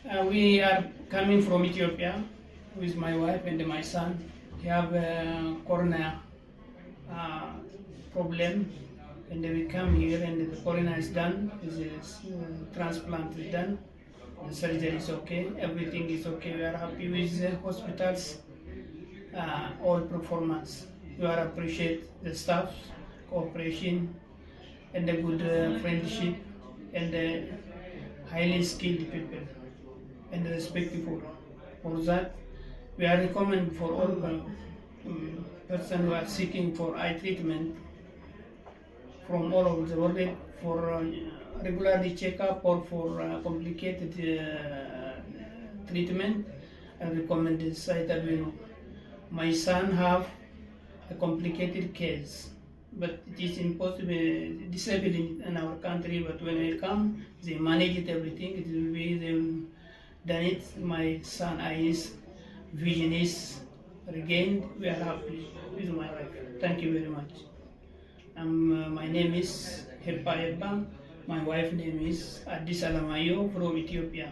We are coming from Ethiopia with my wife and my son. We have a cornea uh, problem, and we come here, and the cornea is done. The transplant is done. The surgery is okay. Everything is okay. We are happy with the hospitals all performance. We are appreciate the staff cooperation and the good friendship and the highly skilled people and respectful. For that, we are recommend for all person who are seeking for eye treatment from all over the world for regularly checkup or for complicated treatment. I recommend this site Avino. My son have a complicated case, but it is impossible disabled in our country. But when I come, they manage it everything. It will be they will done it. My son eyes vision is regained. We are happy with my wife. Thank you very much. My name is Hepa Hepa. My wife name is Addis Alamayo from Ethiopia.